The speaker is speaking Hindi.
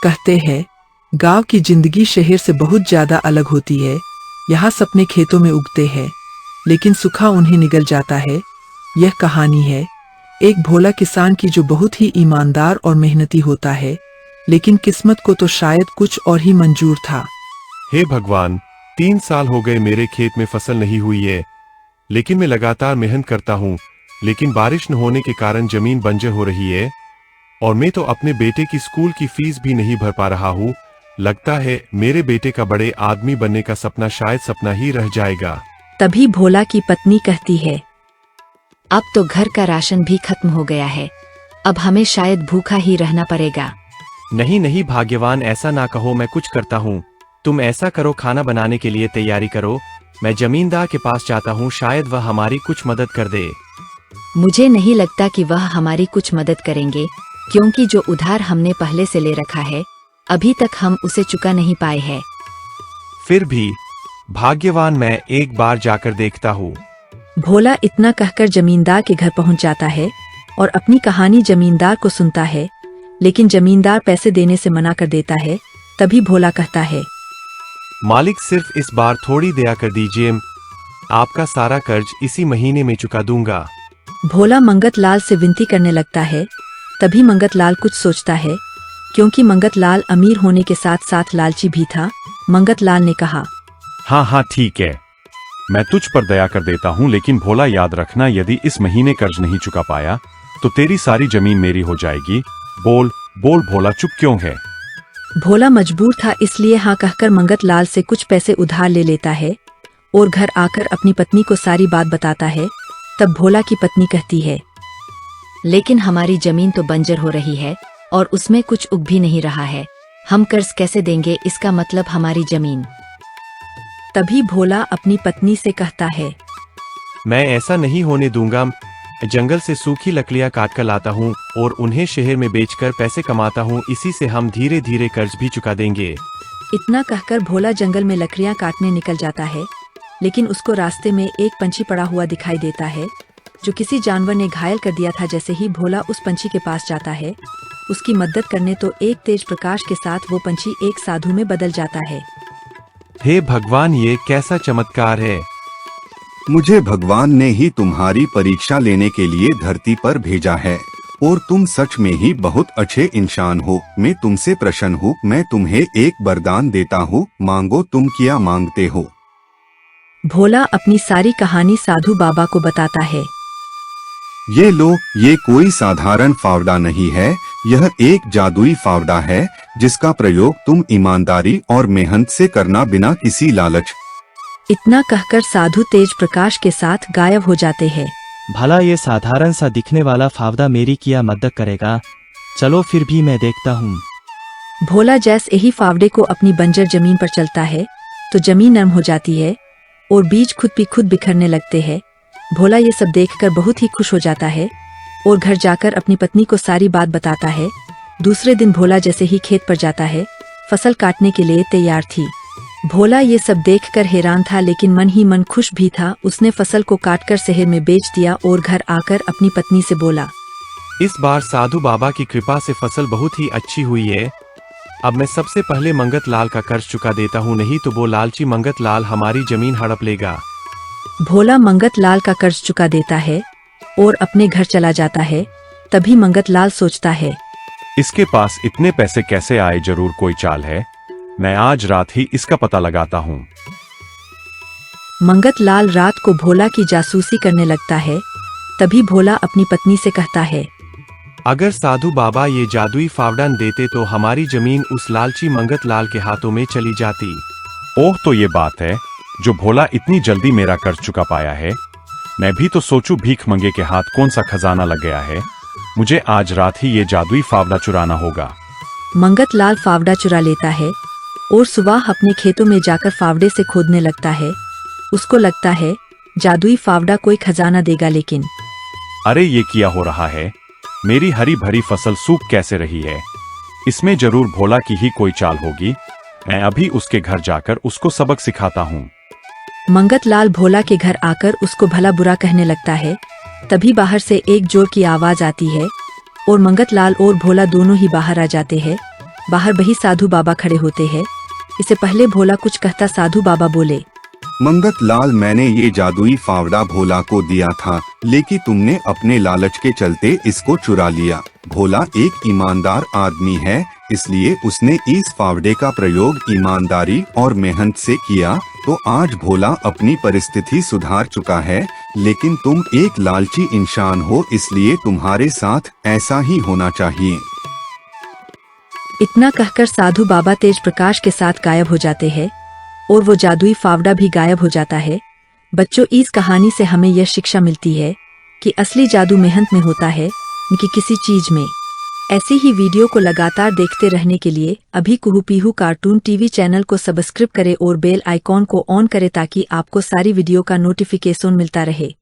कहते हैं, गांव की जिंदगी शहर से बहुत ज्यादा अलग होती है। यहाँ सपने खेतों में उगते हैं, लेकिन सूखा उन्हें निगल जाता है। यह कहानी है एक भोला किसान की जो बहुत ही ईमानदार और मेहनती होता है, लेकिन किस्मत को तो शायद कुछ और ही मंजूर था। हे भगवान, 3 साल हो गए मेरे खेत में फसल नहीं हुई है, लेकिन मैं लगातार मेहनत करता हूँ, लेकिन बारिश न होने के कारण जमीन बंजर हो रही है और मैं तो अपने बेटे की स्कूल की फीस भी नहीं भर पा रहा हूँ। लगता है मेरे बेटे का बड़े आदमी बनने का सपना शायद सपना ही रह जाएगा। तभी भोला की पत्नी कहती है, अब तो घर का राशन भी खत्म हो गया है, अब हमें शायद भूखा ही रहना पड़ेगा। नहीं नहीं भाग्यवान, ऐसा ना कहो, मैं कुछ करता हूँ। तुम ऐसा करो, खाना बनाने के लिए तैयारी करो, मैं जमींदार के पास जाता हूँ, शायद वह हमारी कुछ मदद कर दे। मुझे नहीं लगता कि वह हमारी कुछ मदद करेंगे, क्योंकि जो उधार हमने पहले से ले रखा है अभी तक हम उसे चुका नहीं पाए हैं। फिर भी भाग्यवान, मैं एक बार जाकर देखता हूँ। भोला इतना कहकर जमींदार के घर पहुंच जाता है और अपनी कहानी जमींदार को सुनता है, लेकिन जमींदार पैसे देने से मना कर देता है। तभी भोला कहता है, मालिक, सिर्फ इस बार थोड़ी दया कर दीजिए, आपका सारा कर्ज इसी महीने में चुका दूंगा। भोला मंगत लाल से विनती करने लगता है। तभी मंगत लाल कुछ सोचता है, क्योंकि मंगत लाल अमीर होने के साथ साथ लालची भी था। मंगत लाल ने कहा, हाँ हाँ ठीक है, मैं तुझ पर दया कर देता हूँ, लेकिन भोला याद रखना, यदि इस महीने कर्ज नहीं चुका पाया तो तेरी सारी जमीन मेरी हो जाएगी। बोल बोल भोला, चुप क्यों है? भोला मजबूर था, इसलिए हाँ कहकर मंगत लाल से कुछ पैसे उधार ले लेता है और घर आकर अपनी पत्नी को सारी बात बताता है। तब भोला की पत्नी कहती है, लेकिन हमारी जमीन तो बंजर हो रही है और उसमें कुछ उग भी नहीं रहा है, हम कर्ज कैसे देंगे, इसका मतलब हमारी जमीन। तभी भोला अपनी पत्नी से कहता है, मैं ऐसा नहीं होने दूंगा, जंगल से सूखी लकड़ियां काट कर लाता हूँ और उन्हें शहर में बेचकर पैसे कमाता हूँ, इसी से हम धीरे धीरे कर्ज भी चुका देंगे। इतना कहकर भोला जंगल में लकड़ियां काटने निकल जाता है, लेकिन उसको रास्ते में एक पंछी पड़ा हुआ दिखाई देता है, जो किसी जानवर ने घायल कर दिया था। जैसे ही भोला उस पंछी के पास जाता है उसकी मदद करने, तो एक तेज प्रकाश के साथ वो पंछी एक साधु में बदल जाता है। हे भगवान, ये कैसा चमत्कार है! मुझे भगवान ने ही तुम्हारी परीक्षा लेने के लिए धरती पर भेजा है और तुम सच में ही बहुत अच्छे इंसान हो। मैं तुमसे प्रसन्न हूँ। मैं तुम्हें एक वरदान देता हूँ, मांगो, तुम क्या मांगते हो? भोला अपनी सारी कहानी साधु बाबा को बताता है। ये लो, ये कोई साधारण फावड़ा नहीं है, यह एक जादुई फावड़ा है जिसका प्रयोग तुम ईमानदारी और मेहनत से करना, बिना किसी लालच। इतना कहकर साधु तेज प्रकाश के साथ गायब हो जाते हैं। भला ये साधारण सा दिखने वाला फावड़ा मेरी क्या मदद करेगा? चलो फिर भी मैं देखता हूँ। भोला जैसे ही फावड़े को अपनी बंजर जमीन पर चलता है तो जमीन नरम हो जाती है और बीज खुद भी खुद बिखरने लगते हैं। भोला ये सब देखकर बहुत ही खुश हो जाता है और घर जाकर अपनी पत्नी को सारी बात बताता है। दूसरे दिन भोला जैसे ही खेत पर जाता है, फसल काटने के लिए तैयार थी। भोला ये सब देखकर हैरान था, लेकिन मन ही मन खुश भी था। उसने फसल को काटकर शहर में बेच दिया और घर आकर अपनी पत्नी से बोला, इस बार साधु बाबा की कृपा से फसल बहुत ही अच्छी हुई है। अब मैं सबसे पहले मंगत लाल का कर्ज चुका देता हूँ, नहीं तो वो लालची मंगत लाल हमारी जमीन हड़प लेगा। भोला मंगत लाल का कर्ज चुका देता है और अपने घर चला जाता है। तभी मंगत लाल सोचता है, इसके पास इतने पैसे कैसे आए? जरूर कोई चाल है, मैं आज रात ही इसका पता लगाता हूँ। मंगत लाल रात को भोला की जासूसी करने लगता है। तभी भोला अपनी पत्नी से कहता है, अगर साधु बाबा ये जादुई फावड़ा देते तो हमारी जमीन उस लालची मंगत लाल के हाथों में चली जाती। ओह, तो ये बात है जो भोला इतनी जल्दी मेरा कर्ज चुका पाया है। मैं भी तो सोचूं, भीख मंगे के हाथ कौन सा खजाना लग गया है। मुझे आज रात ही ये जादुई फावड़ा चुराना होगा। मंगत लाल फावड़ा चुरा लेता है और सुबह अपने खेतों में जाकर फावड़े से खोदने लगता है। उसको लगता है जादुई फावड़ा कोई खजाना देगा, लेकिन अरे ये क्या हो रहा है? मेरी हरी भरी फसल सूख कैसे रही है? इसमें जरूर भोला की ही कोई चाल होगी। मैं अभी उसके घर जाकर उसको सबक सिखाता हूँ। मंगत लाल भोला के घर आकर उसको भला बुरा कहने लगता है। तभी बाहर से एक जोर की आवाज आती है और मंगत लाल और भोला दोनों ही बाहर आ जाते हैं। बाहर वही साधु बाबा खड़े होते हैं। इससे पहले भोला कुछ कहता साधु बाबा बोले, मंगत लाल, मैंने ये जादुई फावड़ा भोला को दिया था, लेकिन तुमने अपने लालच के चलते इसको चुरा लिया। भोला एक ईमानदार आदमी है, इसलिए उसने इस फावड़े का प्रयोग ईमानदारी और मेहनत से किया, तो आज भोला अपनी परिस्थिति सुधार चुका है। लेकिन तुम एक लालची इंसान हो, इसलिए तुम्हारे साथ ऐसा ही होना चाहिए। इतना कहकर साधु बाबा तेज प्रकाश के साथ गायब हो जाते हैं और वो जादुई फावड़ा भी गायब हो जाता है। बच्चों, इस कहानी से हमें यह शिक्षा मिलती है कि असली जादू मेहनत में होता है, न कि किसी चीज में। ऐसी ही वीडियो को लगातार देखते रहने के लिए अभी कुहू पीहू कार्टून टीवी चैनल को सब्सक्राइब करें और बेल आइकॉन को ऑन करें ताकि आपको सारी वीडियो का नोटिफिकेशन मिलता रहे।